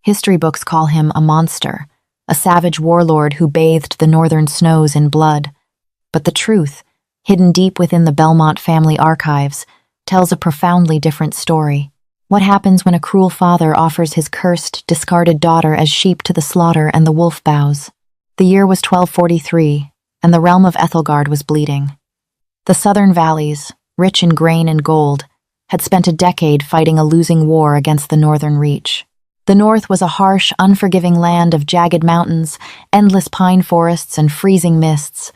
History books call him a monster, a savage warlord who bathed the northern snows in blood. But the truth, hidden deep within the Belmont family archives, tells a profoundly different story. What happens when a cruel father offers his cursed, discarded daughter as sheep to the slaughter and the wolf bows? The year was 1243, and the realm of Ethelgard was bleeding. The southern valleys, rich in grain and gold, had spent a decade fighting a losing war against the northern reach. The north was a harsh, unforgiving land of jagged mountains, endless pine forests, and freezing mists.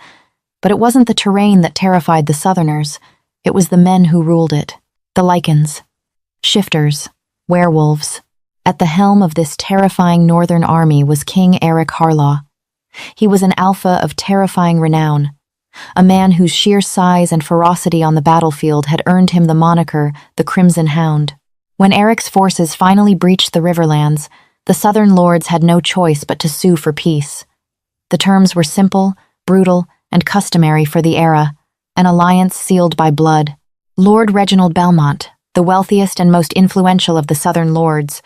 But it wasn't the terrain that terrified the southerners. It was the men who ruled it. The Lycans. Shifters. Werewolves. At the helm of this terrifying northern army was King Eric Harlaw. He was an alpha of terrifying renown, a man whose sheer size and ferocity on the battlefield had earned him the moniker the Crimson Hound. When Eric's forces finally breached the Riverlands, the southern lords had no choice but to sue for peace. The terms were simple, brutal, and customary for the era, an alliance sealed by blood. Lord Reginald Belmont, the wealthiest and most influential of the southern lords,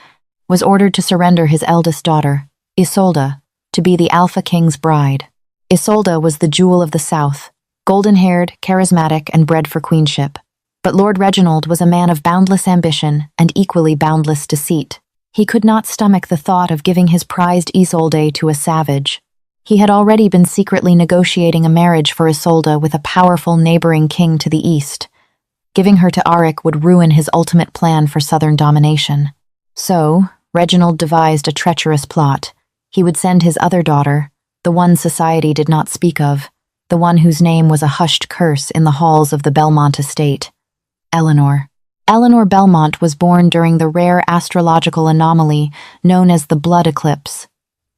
was ordered to surrender his eldest daughter, Isolde, to be the Alpha King's bride. Isolde was the jewel of the south, golden-haired, charismatic, and bred for queenship. But Lord Reginald was a man of boundless ambition and equally boundless deceit. He could not stomach the thought of giving his prized Isolde to a savage. He had already been secretly negotiating a marriage for Isolde with a powerful neighboring king to the east. Giving her to Arik would ruin his ultimate plan for southern domination. So, Reginald devised a treacherous plot. He would send his other daughter, the one society did not speak of, the one whose name was a hushed curse in the halls of the Belmont estate. Eleanor. Eleanor Belmont was born during the rare astrological anomaly known as the blood eclipse.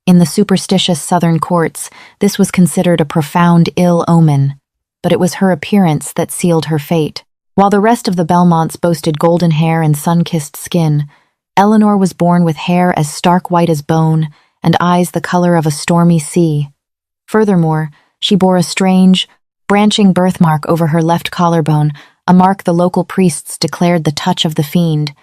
In the superstitious southern courts, this was considered a profound ill omen, but it was her appearance that sealed her fate. While the rest of the Belmonts boasted golden hair and sun-kissed skin, Eleanor was born with hair as stark white as bone and eyes the color of a stormy sea. Furthermore, she bore a strange, branching birthmark over her left collarbone, a mark the local priests declared the touch of the fiend.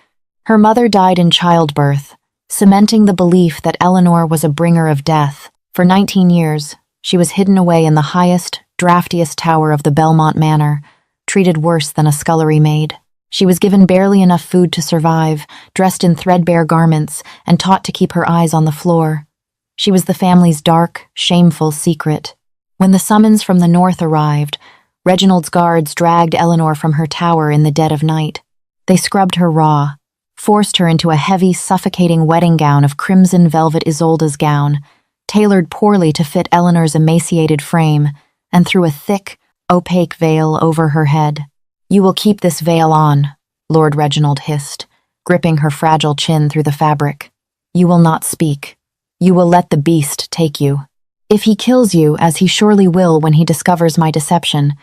Her mother died in childbirth, cementing the belief that Eleanor was a bringer of death. For 19 years, she was hidden away in the highest, draftiest tower of the Belmont Manor, treated worse than a scullery maid. She was given barely enough food to survive, dressed in threadbare garments, and taught to keep her eyes on the floor. She was the family's dark, shameful secret. When the summons from the north arrived, Reginald's guards dragged Eleanor from her tower in the dead of night. They scrubbed her raw, forced her into a heavy, suffocating wedding gown of crimson velvet Isolde's gown, tailored poorly to fit Eleanor's emaciated frame, and threw a thick, opaque veil over her head. "You will keep this veil on," Lord Reginald hissed, gripping her fragile chin through the fabric. "You will not speak. You will let the beast take you. If he kills you, as he surely will when he discovers my deception,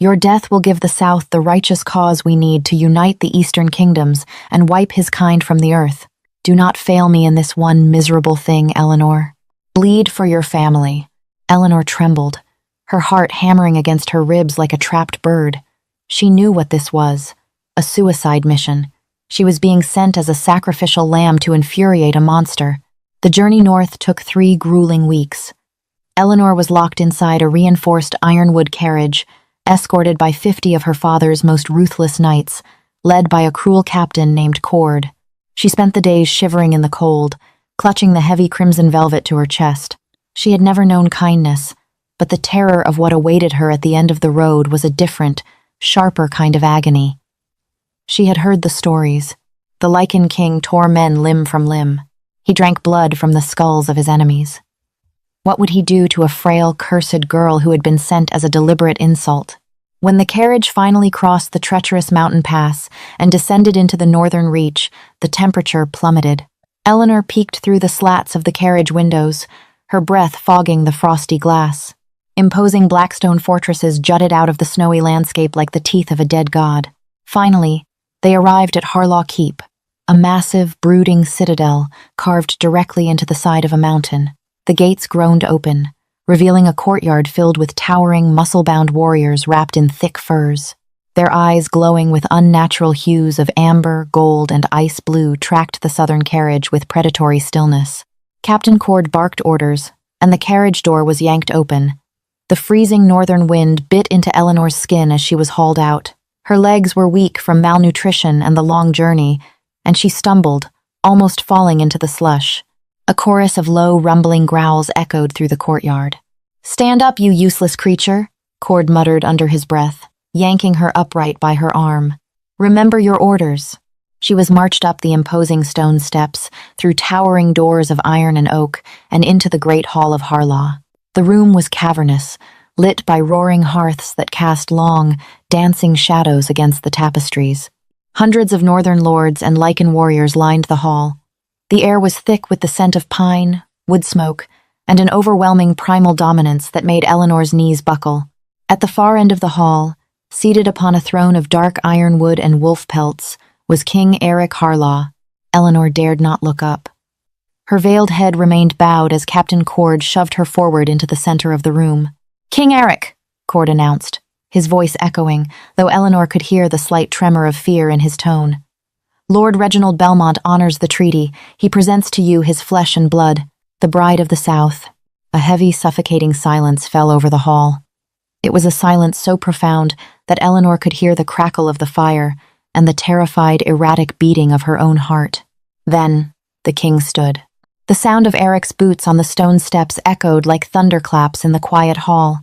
your death will give the South the righteous cause we need to unite the Eastern kingdoms and wipe his kind from the earth. Do not fail me in this one miserable thing, Eleanor. Bleed for your family." Eleanor trembled, her heart hammering against her ribs like a trapped bird. She knew what this was, a suicide mission. She was being sent as a sacrificial lamb to infuriate a monster. The journey north took 3 grueling weeks. Eleanor was locked inside a reinforced ironwood carriage, escorted by 50 of her father's most ruthless knights, led by a cruel captain named Cord. She spent the days shivering in the cold, clutching the heavy crimson velvet to her chest. She had never known kindness, but the terror of what awaited her at the end of the road was a different, sharper kind of agony. She had heard the stories. The Lycan King tore men limb from limb. He drank blood from the skulls of his enemies. What would he do to a frail, cursed girl who had been sent as a deliberate insult? When the carriage finally crossed the treacherous mountain pass and descended into the northern reach, the temperature plummeted. Eleanor peeked through the slats of the carriage windows, her breath fogging the frosty glass. Imposing blackstone fortresses jutted out of the snowy landscape like the teeth of a dead god. Finally, they arrived at Harlaw Keep, a massive, brooding citadel carved directly into the side of a mountain. The gates groaned open, revealing a courtyard filled with towering, muscle-bound warriors wrapped in thick furs. Their eyes, glowing with unnatural hues of amber, gold, and ice blue, tracked the southern carriage with predatory stillness. Captain Cord barked orders, and the carriage door was yanked open. The freezing northern wind bit into Eleanor's skin as she was hauled out. Her legs were weak from malnutrition and the long journey, and she stumbled, almost falling into the slush. A chorus of low, rumbling growls echoed through the courtyard. "Stand up, you useless creature," Cord muttered under his breath, yanking her upright by her arm. "Remember your orders." She was marched up the imposing stone steps, through towering doors of iron and oak, and into the great hall of Harlaw. The room was cavernous, lit by roaring hearths that cast long, dancing shadows against the tapestries. Hundreds of northern lords and lichen warriors lined the hall. The air was thick with the scent of pine, wood smoke, and an overwhelming primal dominance that made Eleanor's knees buckle. At the far end of the hall, seated upon a throne of dark ironwood and wolf pelts, was King Eric Harlaw. Eleanor dared not look up. Her veiled head remained bowed as Captain Cord shoved her forward into the center of the room. "King Eric," Cord announced, his voice echoing, though Eleanor could hear the slight tremor of fear in his tone. "Lord Reginald Belmont honors the treaty. He presents to you his flesh and blood, the bride of the South." A heavy, suffocating silence fell over the hall. It was a silence so profound that Eleanor could hear the crackle of the fire and the terrified, erratic beating of her own heart. Then, the king stood. The sound of Eric's boots on the stone steps echoed like thunderclaps in the quiet hall.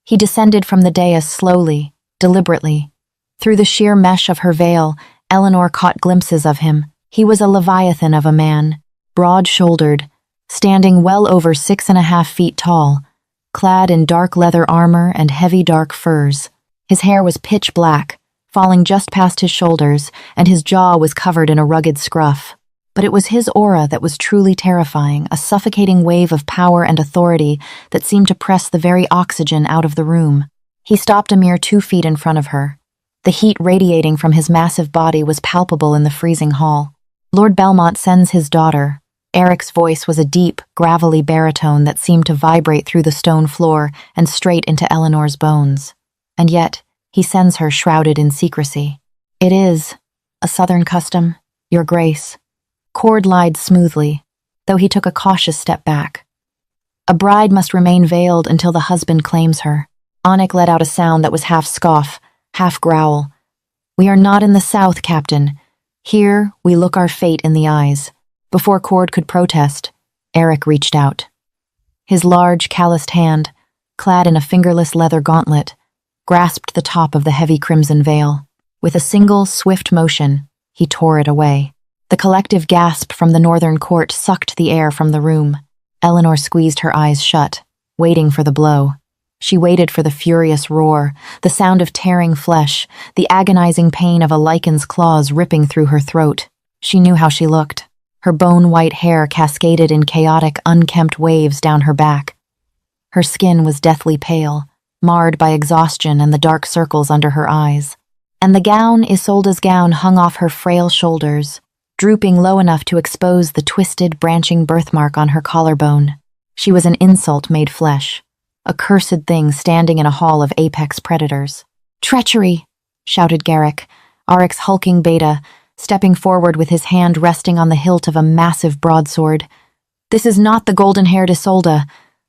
He descended from the dais slowly, deliberately. Through the sheer mesh of her veil, Eleanor caught glimpses of him. He was a leviathan of a man, broad-shouldered, standing well over 6.5 feet tall, clad in dark leather armor and heavy dark furs. His hair was pitch black, falling just past his shoulders, and his jaw was covered in a rugged scruff. But it was his aura that was truly terrifying, a suffocating wave of power and authority that seemed to press the very oxygen out of the room. He stopped a mere 2 feet in front of her. The heat radiating from his massive body was palpable in the freezing hall. "Lord Belmont sends his daughter." Eric's voice was a deep, gravelly baritone that seemed to vibrate through the stone floor and straight into Eleanor's bones. "And yet, he sends her shrouded in secrecy." "It is a southern custom, Your Grace." Cord lied smoothly, though he took a cautious step back. "A bride must remain veiled until the husband claims her." Onik let out a sound that was half scoff, half growl. "We are not in the South, Captain. Here, we look our fate in the eyes." Before Cord could protest, Eric reached out. His large, calloused hand, clad in a fingerless leather gauntlet, grasped the top of the heavy crimson veil. With a single, swift motion, he tore it away. The collective gasp from the northern court sucked the air from the room. Eleanor squeezed her eyes shut, waiting for the blow. She waited for the furious roar, the sound of tearing flesh, the agonizing pain of a lichen's claws ripping through her throat. She knew how she looked. Her bone-white hair cascaded in chaotic, unkempt waves down her back. Her skin was deathly pale, marred by exhaustion and the dark circles under her eyes. And the gown, Isolda's gown, hung off her frail shoulders, drooping low enough to expose the twisted, branching birthmark on her collarbone. She was an insult made flesh, a cursed thing standing in a hall of apex predators. "Treachery!" shouted Garrick, Aric's hulking beta, stepping forward with his hand resting on the hilt of a massive broadsword. "This is not the golden-haired Isolda.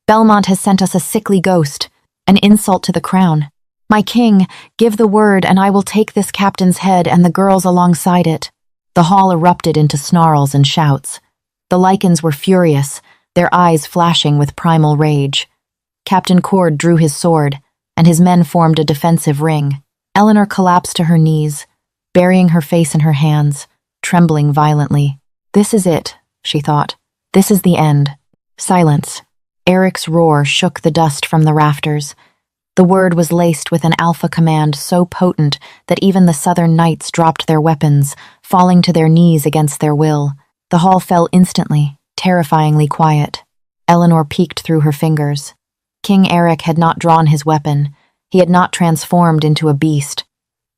Belmont has sent us a sickly ghost, an insult to the crown. My king, give the word and I will take this captain's head and the girls alongside it." The hall erupted into snarls and shouts. The lichens were furious, their eyes flashing with primal rage. Captain Cord drew his sword, and his men formed a defensive ring. Eleanor collapsed to her knees, burying her face in her hands, trembling violently. "This is it," she thought. "This is the end." Silence. Eric's roar shook the dust from the rafters. The word was laced with an alpha command so potent that even the southern knights dropped their weapons, falling to their knees against their will. The hall fell instantly, terrifyingly quiet. Eleanor peeked through her fingers. King Eric had not drawn his weapon. He had not transformed into a beast.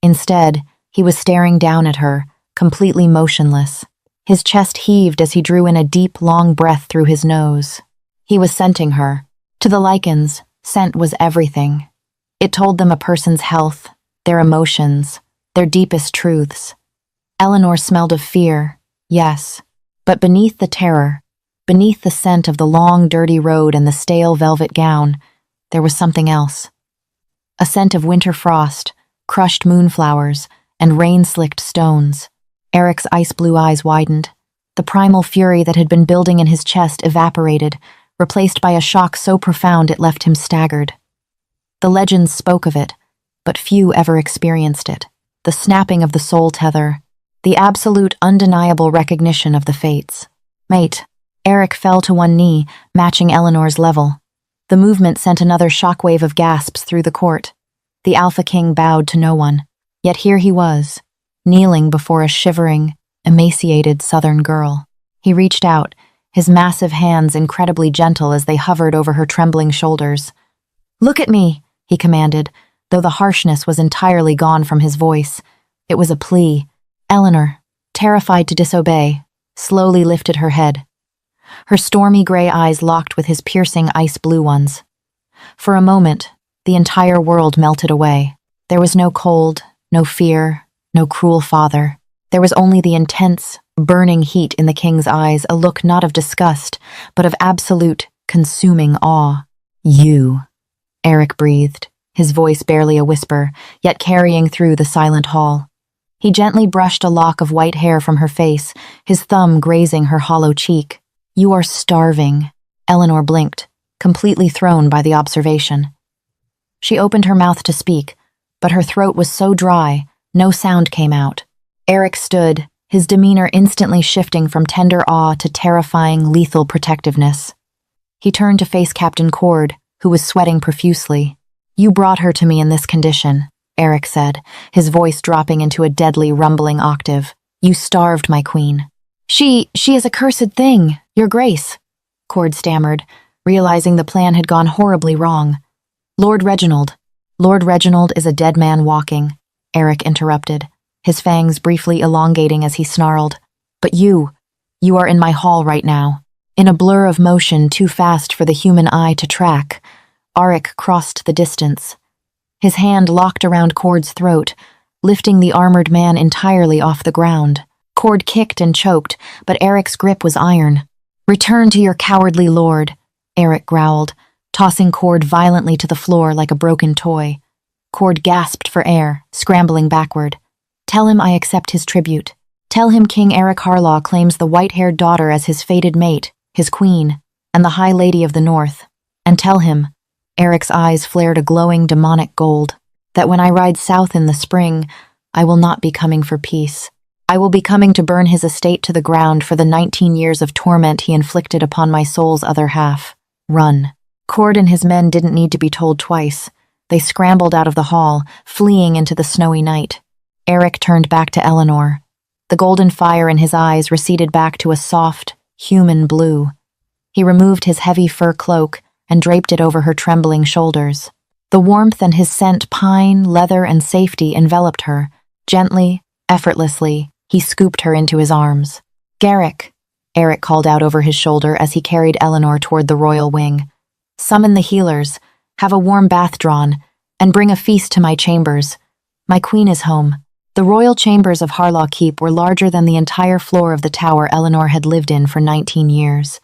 Instead, he was staring down at her, completely motionless. His chest heaved as he drew in a deep, long breath through his nose. He was scenting her. To the lichens, scent was everything. It told them a person's health, their emotions, their deepest truths. Eleanor smelled of fear, yes, but beneath the terror, beneath the scent of the long, dirty road and the stale velvet gown, there was something else. A scent of winter frost, crushed moonflowers, and rain-slicked stones. Eric's ice-blue eyes widened. The primal fury that had been building in his chest evaporated, replaced by a shock so profound it left him staggered. The legends spoke of it, but few ever experienced it. The snapping of the soul tether, the absolute undeniable recognition of the fates. Mate, Eric fell to one knee, matching Eleanor's level. The movement sent another shockwave of gasps through the court. The Alpha King bowed to no one, yet here he was, kneeling before a shivering, emaciated southern girl. He reached out, his massive hands incredibly gentle as they hovered over her trembling shoulders. "Look at me," he commanded, though the harshness was entirely gone from his voice. It was a plea. Eleanor, terrified to disobey, slowly lifted her head. Her stormy gray eyes locked with his piercing ice-blue ones. For a moment, the entire world melted away. There was no cold, no fear, no cruel father. There was only the intense, burning heat in the king's eyes, a look not of disgust, but of absolute, consuming awe. "You," Eric breathed, his voice barely a whisper, yet carrying through the silent hall. He gently brushed a lock of white hair from her face, his thumb grazing her hollow cheek. "You are starving." Eleanor blinked, completely thrown by the observation. She opened her mouth to speak, but her throat was so dry, no sound came out. Eric stood, his demeanor instantly shifting from tender awe to terrifying, lethal protectiveness. He turned to face Captain Cord, who was sweating profusely. "You brought her to me in this condition," Eric said, his voice dropping into a deadly, rumbling octave. "You starved my queen." She is a cursed thing, Your Grace," Cord stammered, realizing the plan had gone horribly wrong. Lord Reginald is a dead man walking," Eric interrupted, his fangs briefly elongating as he snarled. "But you are in my hall right now." In a blur of motion too fast for the human eye to track, Arik crossed the distance. His hand locked around Cord's throat, lifting the armored man entirely off the ground. Cord kicked and choked, but Eric's grip was iron. "Return to your cowardly lord," Eric growled, tossing Cord violently to the floor like a broken toy. Cord gasped for air, scrambling backward. "Tell him I accept his tribute. Tell him King Eric Harlaw claims the white-haired daughter as his fated mate, his queen, and the High Lady of the North. And tell him," Eric's eyes flared a glowing demonic gold, "that when I ride south in the spring, I will not be coming for peace. I will be coming to burn his estate to the ground for the 19 years of torment he inflicted upon my soul's other half. Run." Cord and his men didn't need to be told twice. They scrambled out of the hall, fleeing into the snowy night. Eric turned back to Eleanor. The golden fire in his eyes receded back to a soft, human blue. He removed his heavy fur cloak and draped it over her trembling shoulders. The warmth and his scent pine, leather, and safety enveloped her. Gently, effortlessly, he scooped her into his arms. "Garrick," Eric called out over his shoulder as he carried Eleanor toward the royal wing. "Summon the healers, have a warm bath drawn, and bring a feast to my chambers. My queen is home." The royal chambers of Harlaw Keep were larger than the entire floor of the tower Eleanor had lived in for 19 years.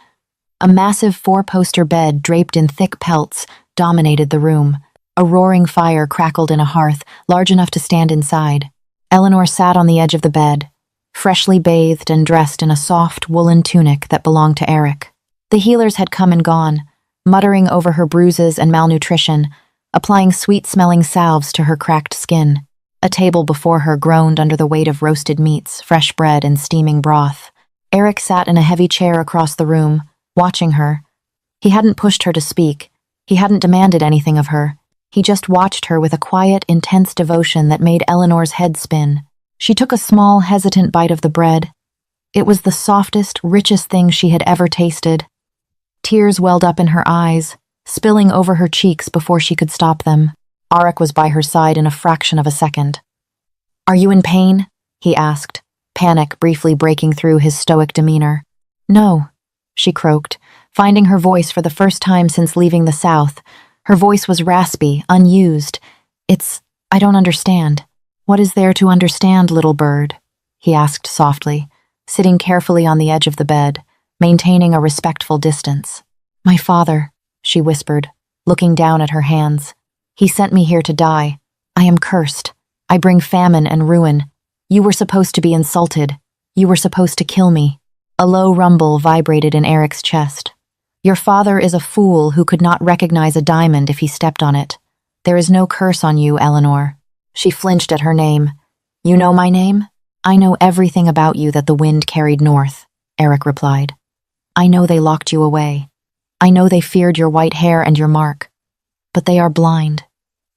A massive 4-poster bed draped in thick pelts dominated the room. A roaring fire crackled in a hearth large enough to stand inside. Eleanor sat on the edge of the bed, freshly bathed and dressed in a soft woolen tunic that belonged to Eric. The healers had come and gone, muttering over her bruises and malnutrition, applying sweet-smelling salves to her cracked skin. A table before her groaned under the weight of roasted meats, fresh bread, and steaming broth. Eric sat in a heavy chair across the room, watching her. He hadn't pushed her to speak. He hadn't demanded anything of her. He just watched her with a quiet, intense devotion that made Eleanor's head spin. She took a small, hesitant bite of the bread. It was the softest, richest thing she had ever tasted. Tears welled up in her eyes, spilling over her cheeks before she could stop them. Arik was by her side in a fraction of a second. "Are you in pain?" he asked, panic briefly breaking through his stoic demeanor. "No," she croaked, finding her voice for the first time since leaving the South. Her voice was raspy, unused. I don't understand. What is there to understand, little bird? He asked softly, sitting carefully on the edge of the bed, maintaining a respectful distance. My father, she whispered, looking down at her hands. He sent me here to die. I am cursed. I bring famine and ruin. You were supposed to be insulted. You were supposed to kill me. A low rumble vibrated in Eric's chest. Your father is a fool who could not recognize a diamond if he stepped on it. There is no curse on you, Eleanor. She flinched at her name. You know my name? I know everything about you that the wind carried north, Eric replied. I know they locked you away. I know they feared your white hair and your mark. But they are blind,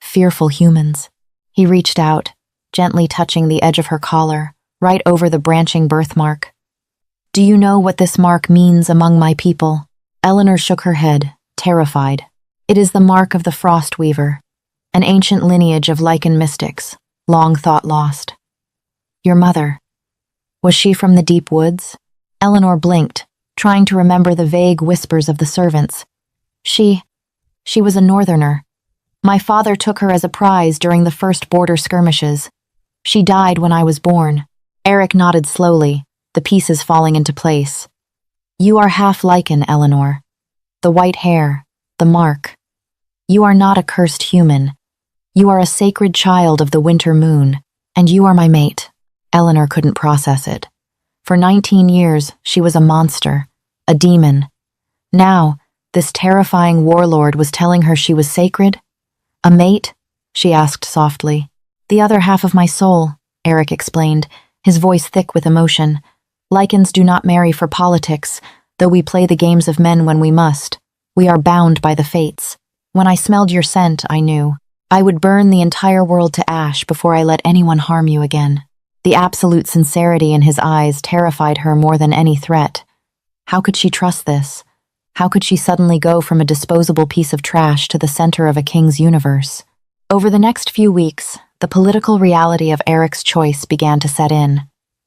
fearful humans. He reached out, gently touching the edge of her collar, right over the branching birthmark. Do you know what this mark means among my people? Eleanor shook her head, terrified. It is the mark of the Frost Weaver, an ancient lineage of Lycan mystics, long thought lost. Your mother. Was she from the deep woods? Eleanor blinked, trying to remember the vague whispers of the servants. She was a northerner. My father took her as a prize during the first border skirmishes. She died when I was born. Eric nodded slowly, the pieces falling into place. You are half Lycan, Eleanor. The white hair, the mark. You are not a cursed human. You are a sacred child of the winter moon, and you are my mate. Eleanor couldn't process it. For 19 years, she was a monster, a demon. Now, this terrifying warlord was telling her she was sacred? A mate? She asked softly. The other half of my soul, Eric explained, his voice thick with emotion. Lycans do not marry for politics, though we play the games of men when we must. We are bound by the fates. When I smelled your scent, I knew. I would burn the entire world to ash before I let anyone harm you again. The absolute sincerity in his eyes terrified her more than any threat. How could she trust this? How could she suddenly go from a disposable piece of trash to the center of a king's universe? Over the next few weeks, the political reality of Eric's choice began to set in.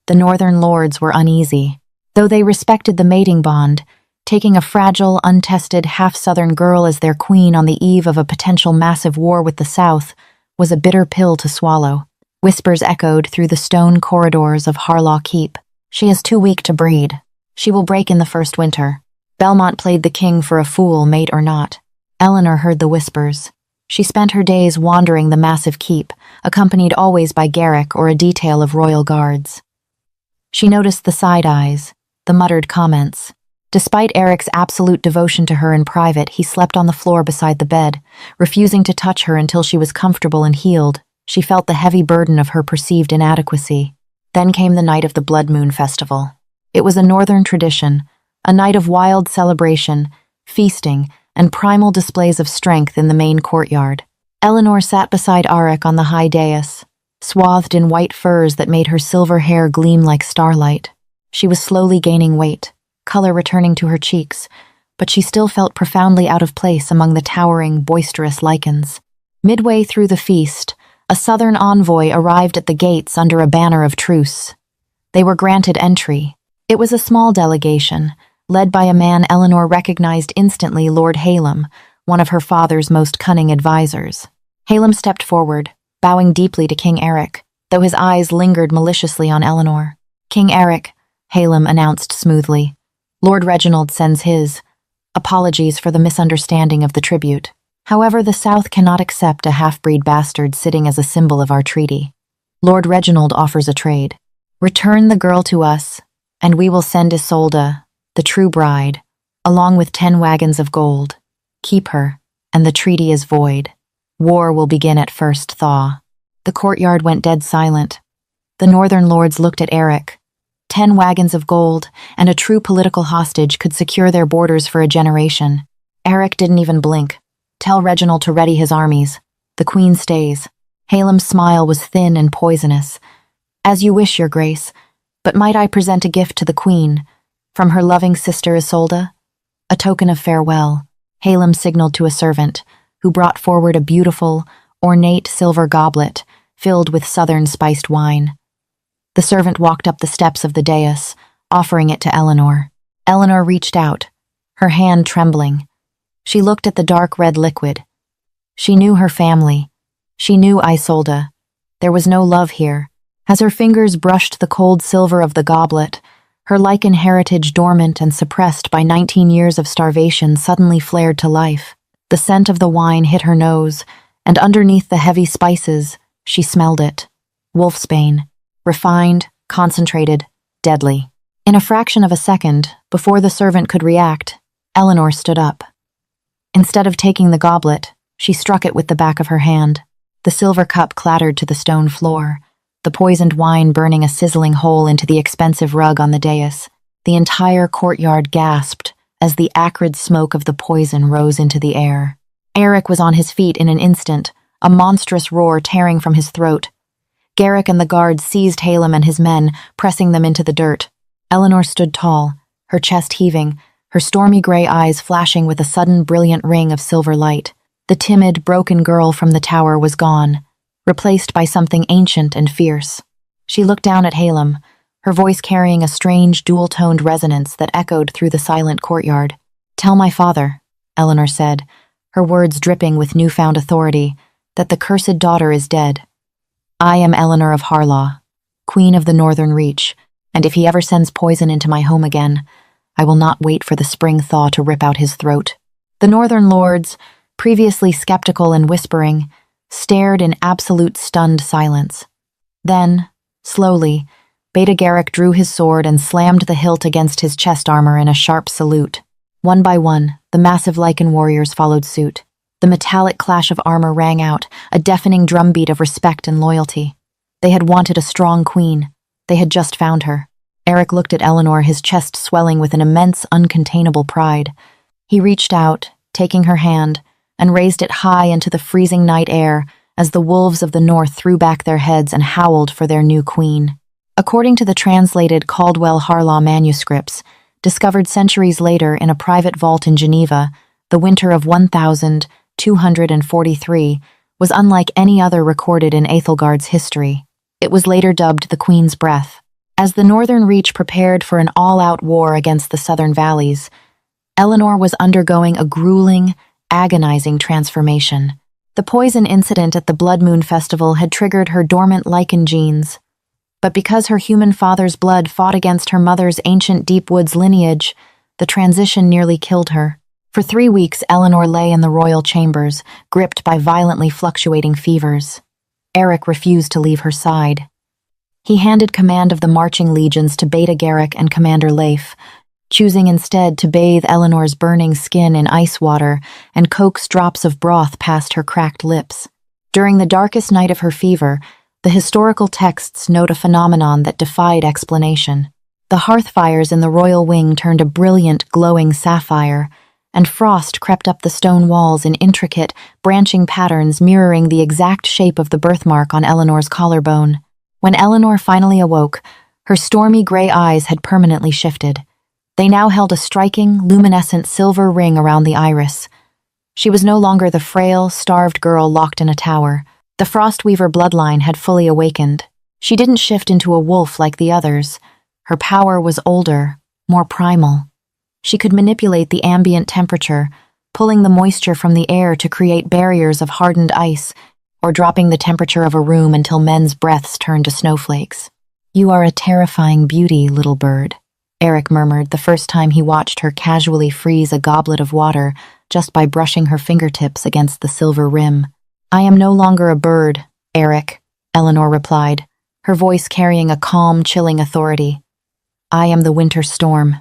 The northern lords were uneasy. Though they respected the mating bond, taking a fragile, untested, half-southern girl as their queen on the eve of a potential massive war with the South was a bitter pill to swallow. Whispers echoed through the stone corridors of Harlaw Keep. She is too weak to breed. She will break in the first winter. Belmont played the king for a fool, mate or not. Eleanor heard the whispers. She spent her days wandering the massive keep, accompanied always by Garrick or a detail of royal guards. She noticed the side eyes, the muttered comments. Despite Eric's absolute devotion to her in private, he slept on the floor beside the bed, refusing to touch her until she was comfortable and healed. She felt the heavy burden of her perceived inadequacy. Then came the night of the Blood Moon Festival. It was a northern tradition, a night of wild celebration, feasting, and primal displays of strength in the main courtyard. Eleanor sat beside Arik on the high dais, swathed in white furs that made her silver hair gleam like starlight. She was slowly gaining weight, color returning to her cheeks, but she still felt profoundly out of place among the towering, boisterous Lycans. Midway through the feast, a southern envoy arrived at the gates under a banner of truce. They were granted entry. It was a small delegation, led by a man Eleanor recognized instantly, Lord Halem, one of her father's most cunning advisors. Halem stepped forward, bowing deeply to King Eric, though his eyes lingered maliciously on Eleanor. King Eric, Halem announced smoothly. Lord Reginald sends his apologies for the misunderstanding of the tribute. However, the South cannot accept a half-breed bastard sitting as a symbol of our treaty. Lord Reginald offers a trade. Return the girl to us, and we will send Isolde, the true bride, along with 10 wagons of gold. Keep her, and the treaty is void. War will begin at first thaw. The courtyard went dead silent. The northern lords looked at Eric. 10 wagons of gold and a true political hostage could secure their borders for a generation. Eric didn't even blink. Tell Reginald to ready his armies. The queen stays. Halem's smile was thin and poisonous. As you wish, your grace, but might I present a gift to the queen, from her loving sister Isolde? A token of farewell. Halem signaled to a servant, who brought forward a beautiful, ornate silver goblet filled with southern spiced wine. The servant walked up the steps of the dais, offering it to Eleanor. Eleanor reached out, her hand trembling. She looked at the dark red liquid. She knew her family. She knew Isolde, There was no love here. As her fingers brushed the cold silver of the goblet, her lichen heritage dormant and suppressed by 19 years of starvation suddenly flared to life. The scent of the wine hit her nose, and underneath the heavy spices, she smelled it. Wolfsbane. Refined, concentrated, deadly. In a fraction of a second, before the servant could react, Eleanor stood up. Instead of taking the goblet, she struck it with the back of her hand. The silver cup clattered to the stone floor, the poisoned wine burning a sizzling hole into the expensive rug on the dais. The entire courtyard gasped as the acrid smoke of the poison rose into the air. Eric was on his feet in an instant, a monstrous roar tearing from his throat. Garrick and the guards seized Halem and his men, pressing them into the dirt. Eleanor stood tall, her chest heaving, her stormy gray eyes flashing with a sudden brilliant ring of silver light. The timid, broken girl from the tower was gone, replaced by something ancient and fierce. She looked down at Halem, her voice carrying a strange, dual-toned resonance that echoed through the silent courtyard. "Tell my father," Eleanor said, her words dripping with newfound authority, "that the cursed daughter is dead. I am Eleanor of Harlaw, Queen of the Northern Reach, and if he ever sends poison into my home again, I will not wait for the spring thaw to rip out his throat." The Northern lords, previously skeptical and whispering, stared in absolute stunned silence. Then, slowly, Beta Garrick drew his sword and slammed the hilt against his chest armor in a sharp salute. One by one, the massive Lycan warriors followed suit. The metallic clash of armor rang out, a deafening drumbeat of respect and loyalty. They had wanted a strong queen. They had just found her. Eric looked at Eleanor, his chest swelling with an immense, uncontainable pride. He reached out, taking her hand, and raised it high into the freezing night air as the wolves of the north threw back their heads and howled for their new queen. According to the translated Caldwell Harlaw manuscripts, discovered centuries later in a private vault in Geneva, the winter of 1243 was unlike any other recorded in Aethelgard's history. It was later dubbed the Queen's Breath. As the Northern Reach prepared for an all-out war against the Southern Valleys, Eleanor was undergoing a grueling, agonizing transformation. The poison incident at the Blood Moon Festival had triggered her dormant Lycan genes, but because her human father's blood fought against her mother's ancient Deep Woods lineage, the transition nearly killed her. For 3 weeks, Eleanor lay in the royal chambers, gripped by violently fluctuating fevers. Eric refused to leave her side. He handed command of the marching legions to Beta Garrick and Commander Leif, choosing instead to bathe Eleanor's burning skin in ice water and coax drops of broth past her cracked lips. During the darkest night of her fever, the historical texts note a phenomenon that defied explanation. The hearth fires in the royal wing turned a brilliant, glowing sapphire, and frost crept up the stone walls in intricate, branching patterns mirroring the exact shape of the birthmark on Eleanor's collarbone. When Eleanor finally awoke, her stormy gray eyes had permanently shifted. They now held a striking, luminescent silver ring around the iris. She was no longer the frail, starved girl locked in a tower. The Frostweaver bloodline had fully awakened. She didn't shift into a wolf like the others. Her power was older, more primal. She could manipulate the ambient temperature, pulling the moisture from the air to create barriers of hardened ice, or dropping the temperature of a room until men's breaths turned to snowflakes. "You are a terrifying beauty, little bird," Eric murmured the first time he watched her casually freeze a goblet of water just by brushing her fingertips against the silver rim. "I am no longer a bird, Eric," Eleanor replied, her voice carrying a calm, chilling authority. "I am the winter storm,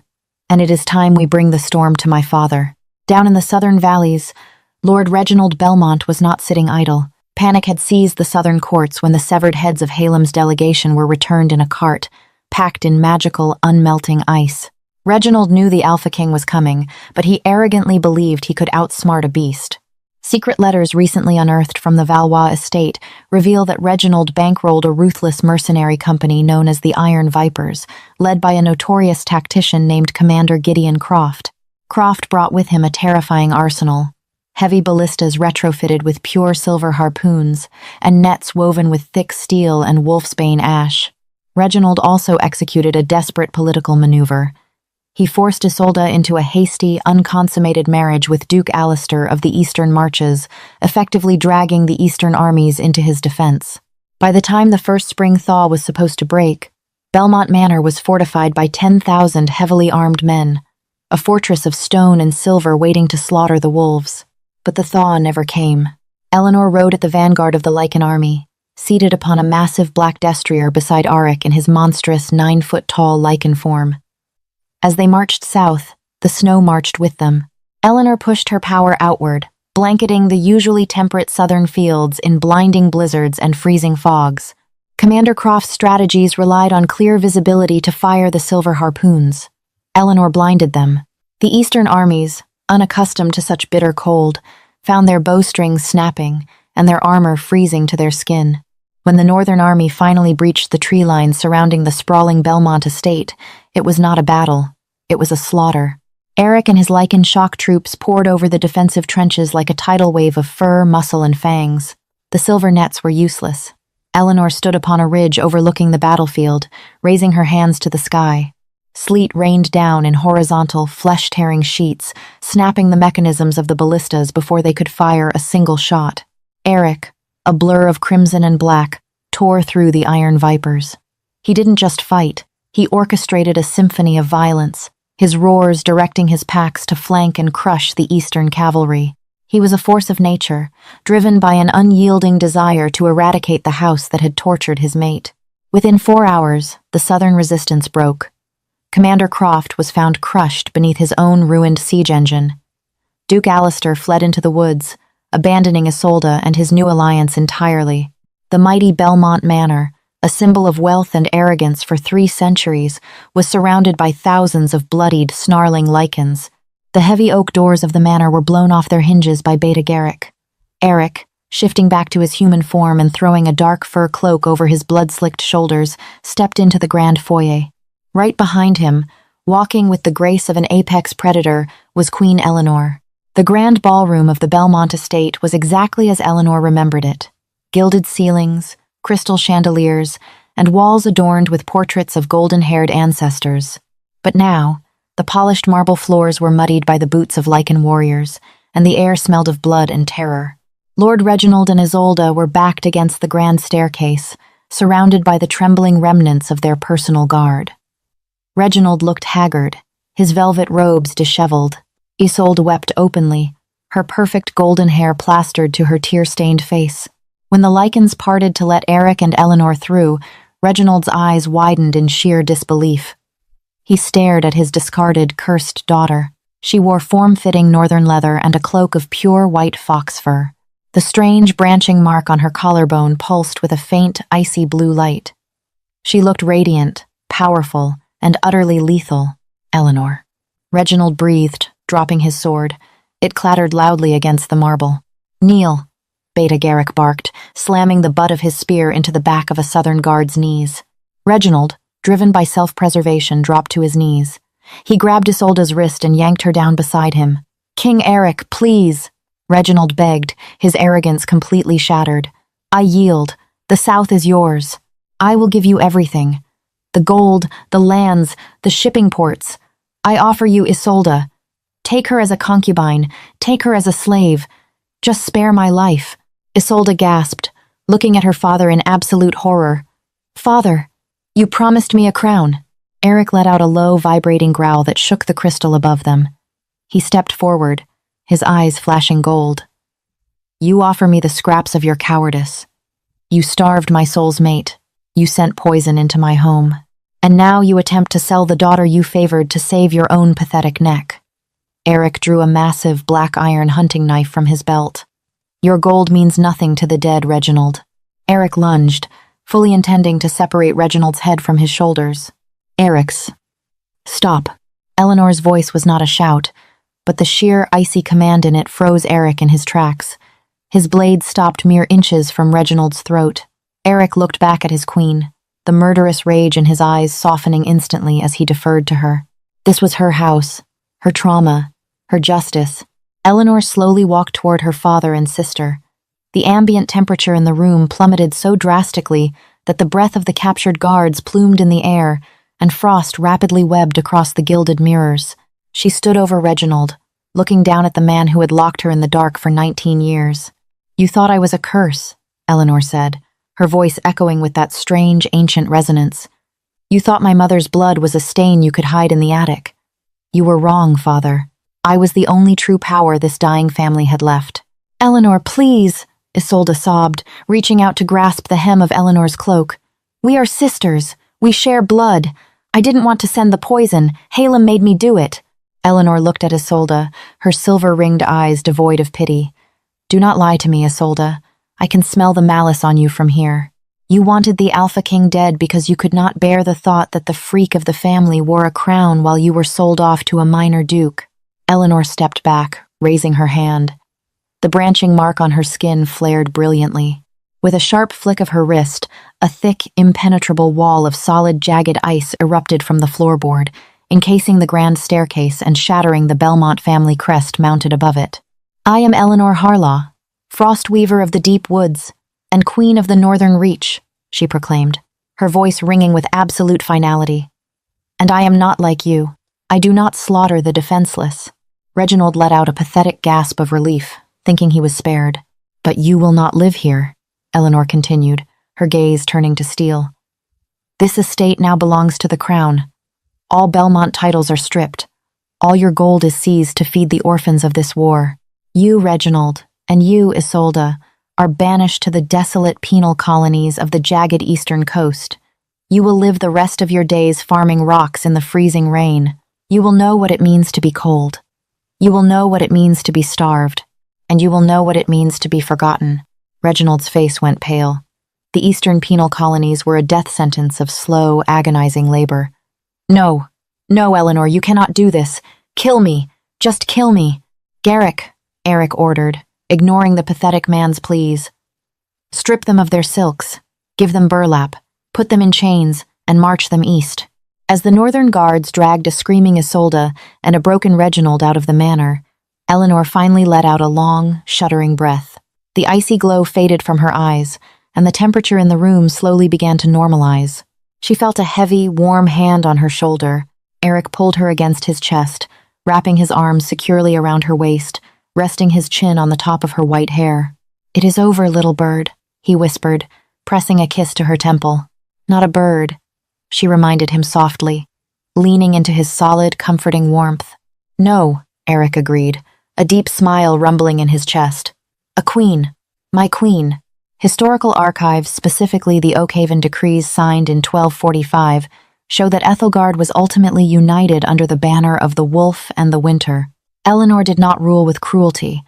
and it is time we bring the storm to my father." Down in the southern valleys, Lord Reginald Belmont was not sitting idle. Panic had seized the southern courts when the severed heads of Halem's delegation were returned in a cart, packed in magical, unmelting ice. Reginald knew the Alpha King was coming, but he arrogantly believed he could outsmart a beast. Secret letters recently unearthed from the Valois estate reveal that Reginald bankrolled a ruthless mercenary company known as the Iron Vipers, led by a notorious tactician named Commander Gideon Croft. Croft brought with him a terrifying arsenal, heavy ballistas retrofitted with pure silver harpoons, and nets woven with thick steel and wolfsbane ash. Reginald also executed a desperate political maneuver. He forced Isolde into a hasty, unconsummated marriage with Duke Alistair of the Eastern Marches, effectively dragging the Eastern armies into his defense. By the time the first spring thaw was supposed to break, Belmont Manor was fortified by 10,000 heavily armed men, a fortress of stone and silver waiting to slaughter the wolves. But the thaw never came. Eleanor rode at the vanguard of the Lycan army, seated upon a massive black destrier beside Arik in his monstrous 9-foot-tall Lycan form. As they marched south, the snow marched with them. Eleanor pushed her power outward, blanketing the usually temperate southern fields in blinding blizzards and freezing fogs. Commander Croft's strategies relied on clear visibility to fire the silver harpoons. Eleanor blinded them. The eastern armies, unaccustomed to such bitter cold, found their bowstrings snapping and their armor freezing to their skin. When the northern army finally breached the tree line surrounding the sprawling Belmont estate, it was not a battle. It was a slaughter. Erik and his Lycan shock troops poured over the defensive trenches like a tidal wave of fur, muscle, and fangs. The silver nets were useless. Eleanor stood upon a ridge overlooking the battlefield, raising her hands to the sky. Sleet rained down in horizontal, flesh-tearing sheets, snapping the mechanisms of the ballistas before they could fire a single shot. Erik, a blur of crimson and black, tore through the iron vipers. He didn't just fight, he orchestrated a symphony of violence, his roars directing his packs to flank and crush the eastern cavalry. He was a force of nature, driven by an unyielding desire to eradicate the house that had tortured his mate. Within 4 hours, the southern resistance broke. Commander Croft was found crushed beneath his own ruined siege engine. Duke Alistair fled into the woods, abandoning Isolde and his new alliance entirely. The mighty Belmont Manor, a symbol of wealth and arrogance for 3 centuries, was surrounded by thousands of bloodied, snarling Lycans. The heavy oak doors of the manor were blown off their hinges by Beta Garrick. Erik, shifting back to his human form and throwing a dark fur cloak over his blood-slicked shoulders, stepped into the grand foyer. Right behind him, walking with the grace of an apex predator, was Queen Eleanor. The grand ballroom of the Belmont estate was exactly as Eleanor remembered it. Gilded ceilings, crystal chandeliers, and walls adorned with portraits of golden-haired ancestors. But now, the polished marble floors were muddied by the boots of Lycan warriors, and the air smelled of blood and terror. Lord Reginald and Isolde were backed against the grand staircase, surrounded by the trembling remnants of their personal guard. Reginald looked haggard, his velvet robes disheveled. Isolde wept openly, her perfect golden hair plastered to her tear-stained face. When the Lycans parted to let Erik and Eleanor through, Reginald's eyes widened in sheer disbelief. He stared at his discarded, cursed daughter. She wore form-fitting northern leather and a cloak of pure white fox fur. The strange, branching mark on her collarbone pulsed with a faint, icy blue light. She looked radiant, powerful, and utterly lethal. Eleanor. Reginald breathed, dropping his sword. It clattered loudly against the marble. "Kneel," Beta Garrick barked, slamming the butt of his spear into the back of a Southern guard's knees. Reginald, driven by self-preservation, dropped to his knees. He grabbed Isolde's wrist and yanked her down beside him. "King Erik, please," Reginald begged, his arrogance completely shattered. "I yield. The South is yours. I will give you everything. The gold, the lands, the shipping ports. I offer you Isolde. Take her as a concubine, take her as a slave. Just spare my life." Isolde gasped, looking at her father in absolute horror. "Father, you promised me a crown." Erik let out a low, vibrating growl that shook the crystal above them. He stepped forward, his eyes flashing gold. "You offer me the scraps of your cowardice. You starved my soul's mate. You sent poison into my home. And now you attempt to sell the daughter you favored to save your own pathetic neck." Erik drew a massive black iron hunting knife from his belt. "Your gold means nothing to the dead, Reginald." Erik lunged, fully intending to separate Reginald's head from his shoulders. "Erik's." "Stop." Eleanor's voice was not a shout, but the sheer, icy command in it froze Erik in his tracks. His blade stopped mere inches from Reginald's throat. Erik looked back at his queen, the murderous rage in his eyes softening instantly as he deferred to her. This was her house, her trauma, her justice. Eleanor slowly walked toward her father and sister. The ambient temperature in the room plummeted so drastically that the breath of the captured guards plumed in the air, and frost rapidly webbed across the gilded mirrors. She stood over Reginald, looking down at the man who had locked her in the dark for 19 years. "You thought I was a curse," Eleanor said, her voice echoing with that strange, ancient resonance. "You thought my mother's blood was a stain you could hide in the attic. You were wrong, Father. I was the only true power this dying family had left." "Eleanor, please," Isolde sobbed, reaching out to grasp the hem of Eleanor's cloak. "We are sisters. We share blood. I didn't want to send the poison. Halem made me do it." Eleanor looked at Isolde, her silver-ringed eyes devoid of pity. "Do not lie to me, Isolde. I can smell the malice on you from here. You wanted the Alpha King dead because you could not bear the thought that the freak of the family wore a crown while you were sold off to a minor duke." Eleanor stepped back, raising her hand. The branching mark on her skin flared brilliantly. With a sharp flick of her wrist, a thick, impenetrable wall of solid, jagged ice erupted from the floorboard, encasing the grand staircase and shattering the Belmont family crest mounted above it. "I am Eleanor Harlaw, Frostweaver of the Deep Woods, and Queen of the Northern Reach," she proclaimed, her voice ringing with absolute finality. "And I am not like you. I do not slaughter the defenseless." Reginald let out a pathetic gasp of relief, thinking he was spared. "But you will not live here," Eleanor continued, her gaze turning to steel. "This estate now belongs to the crown. All Belmont titles are stripped. All your gold is seized to feed the orphans of this war. You, Reginald, and you, Isolde, are banished to the desolate penal colonies of the jagged eastern coast. You will live the rest of your days farming rocks in the freezing rain. You will know what it means to be cold. You will know what it means to be starved. And you will know what it means to be forgotten." Reginald's face went pale. The eastern penal colonies were a death sentence of slow, agonizing labor. "No, no, Eleanor, you cannot do this. Kill me. Just kill me." "Garrick," Eric ordered, ignoring the pathetic man's pleas. "Strip them of their silks, give them burlap, put them in chains, and march them east." As the northern guards dragged a screaming Isolde and a broken Reginald out of the manor, Eleanor finally let out a long, shuddering breath. The icy glow faded from her eyes, and the temperature in the room slowly began to normalize. She felt a heavy, warm hand on her shoulder. Eric pulled her against his chest, wrapping his arms securely around her waist, resting his chin on the top of her white hair. "It is over, little bird," he whispered, pressing a kiss to her temple. "Not a bird," she reminded him softly, leaning into his solid, comforting warmth. "No," Eric agreed, a deep smile rumbling in his chest. "A queen. My queen." Historical archives, specifically the Oakhaven decrees signed in 1245, show that Ethelgard was ultimately united under the banner of the Wolf and the Winter. Eleanor did not rule with cruelty,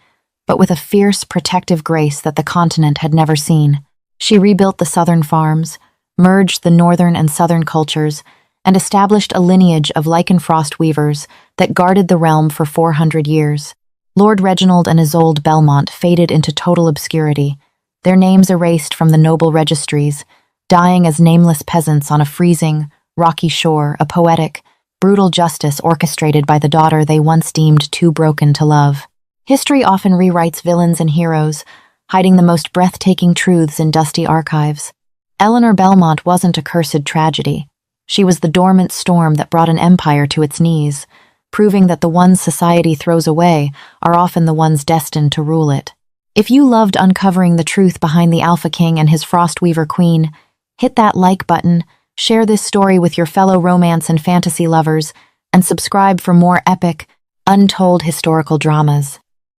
but with a fierce, protective grace that the continent had never seen. She rebuilt the southern farms, merged the northern and southern cultures, and established a lineage of Lycanfrost weavers that guarded the realm for 400 years. Lord Reginald and Isolde Belmont faded into total obscurity, their names erased from the noble registries, dying as nameless peasants on a freezing, rocky shore, a poetic, brutal justice orchestrated by the daughter they once deemed too broken to love. History often rewrites villains and heroes, hiding the most breathtaking truths in dusty archives. Eleanor Belmont wasn't a cursed tragedy. She was the dormant storm that brought an empire to its knees, proving that the ones society throws away are often the ones destined to rule it. If you loved uncovering the truth behind the Alpha King and his Frostweaver Queen, hit that like button, share this story with your fellow romance and fantasy lovers, and subscribe for more epic, untold historical dramas.